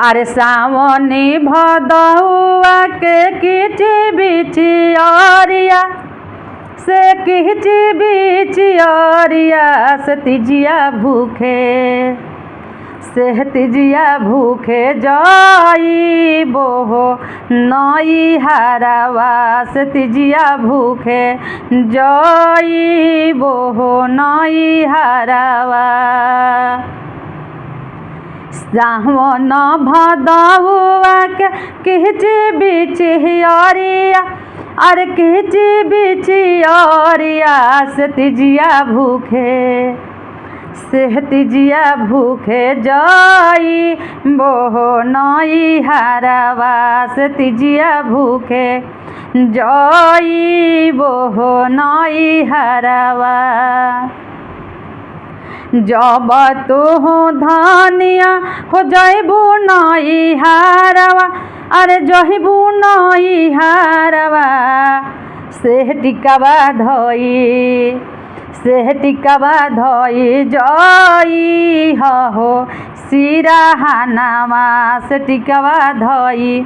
अरे सावनी भदौआ के किची बिचियरिया से किची बिचियरिया से तिजिया भूखे से तिजिया भूखे जाई बोहो नई हरवा से तिजिया भूखे जाई बोहो नई हरवा। सावन भदौआ के किची बिचियरिया अरे किची बिचियरिया से तिजिया भूखे से तिजिया भूखे जाई बोहो नई हरवा से तिजिया भूखे जाई बोहो नई हरवा। जब तू धानिया हो जइबू नई हरवा अरे जइबू नई हरवा से टिकवा धोई से टिकवा धोई जई हो सिरहानावा से टिकवा धोई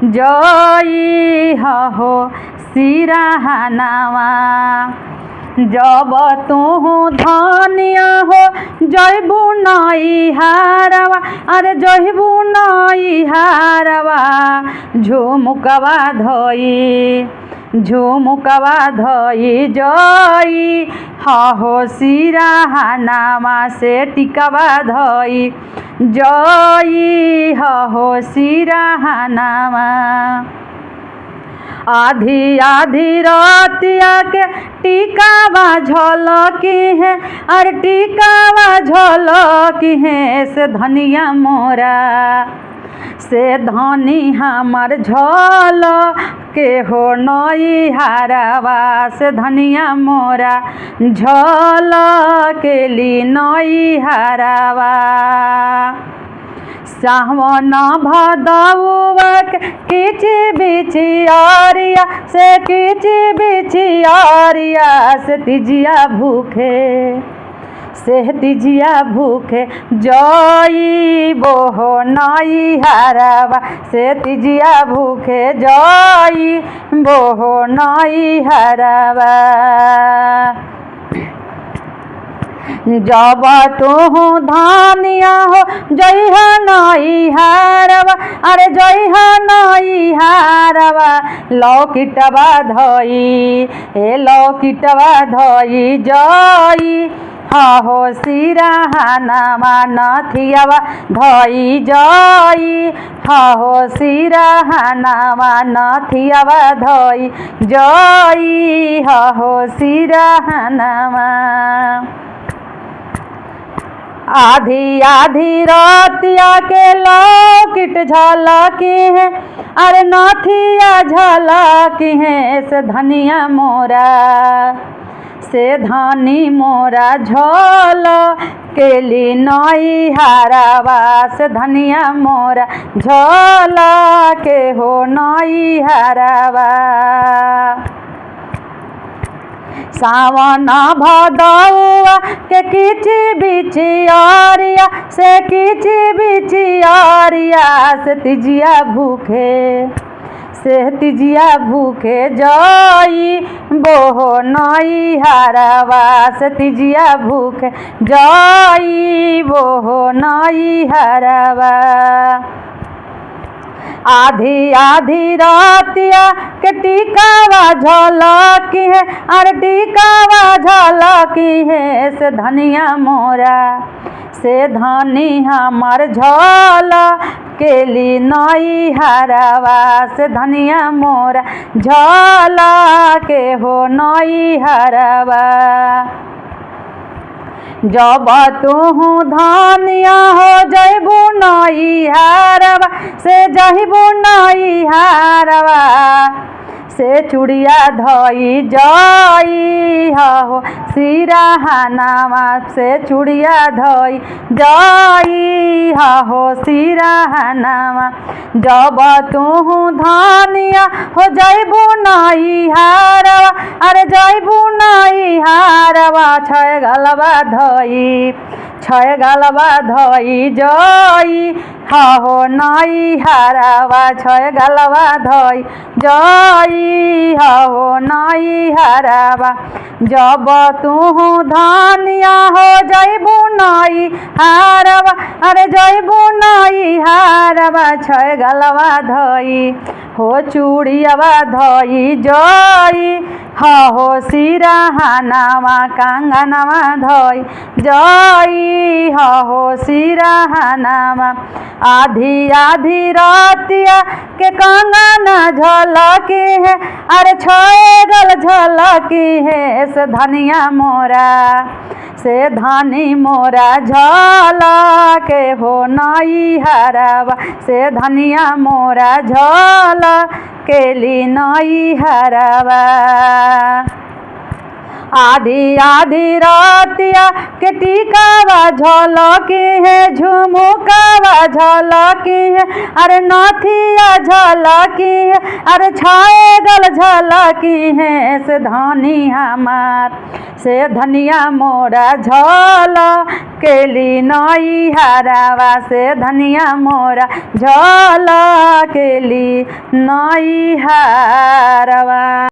जई हो सिरहानावा। जब तू धानिया हो जइबू नई हरवा अरे जइबू नई हरवा झुमुकवा धोई झुमुकवा धोई जई हो सिरहानावा से टिकवा धोई जई हो सिरहानावा। आधी आधी रातिया के टिकावा झलकी है अरे टिकावा झलकी है से धनिया मोरा से धनी हमर झल के हो नई हरवा से धनिया मोरा झल के ली नई हरवा। सावन भदौआ के किची बिचियरिया से किची बिचियरिया से तिजिया भूखे से तिजिया भूखे जई बोहो नई हरवा से तिजिया भूखे जई बोहो नई हरवा। जब तू धानिया हो जइहा नई हरवा अरे जइहा नई हरवा लौकिटवा धोई ए लौकिटवा धोई जई हो सिरहानावा नथियावा धोई जई हो सिरहानावा नथियावा धोई जई हो सिरहानावा। आधी आधी रातिया के लौकिट झलकी है अरे नथिया झलकी है से धनिया मोरा से धनी मोरा झल के ली नई हरवा से धनिया मोरा झल के हो नई हरवा। सावन भदौआ के किची बिचियरिया से किची बिचियरिया से तिजिया भूखे से तिजिया भूखे जई बोहो नई हरवा से तिजिया भूखे जई बोहो नई हरवा। आधी आधी रातिया के टिकावा झलकी है अरे टिकावा झलकी है से धनिया मोरा से धनी हमर झल के ली नई हरवा से धनिया मोरा झल के हो नई हरवा। जब तू धानिया हो जइबू नई हरवा से जइबू नई हरवा से चूड़िया धोई जई हो सिरहानावा से चूड़िया धोई जई हो सिरहानावा। जब तू धानिया हो जइबू नई हरवा अरे जइबू नई हरवा छय गलवा धोई छय गलवा धोई जई हो नई हरवा छय गलवा धोई जई हो नई हरवा जब तू धनिया हो जइबू नई हरवा अरे जइबू नई हरवा छय गलवा धोई हो चूड़ियावा धोई जई हो सिरहानावा कंगनवा धोई जई हो सिरहानावा आधी आधी रातिया के कंगन झलकी है अरे छय गल झलकी है से धनिया मोरा से धनी मोरा झलके हो नई हरवा से धनिया मोरा झलकेली नई हरवा आधी आधी रातिया के टीकावा झलकी है झुमुकावा झलकी है अरे नथिया झलकी है अरे छाए गल झलकी है से धनी हमार से धनिया मोरा झलकेली नई हरवा से धनिया मोरा झलकेली नई हरवा।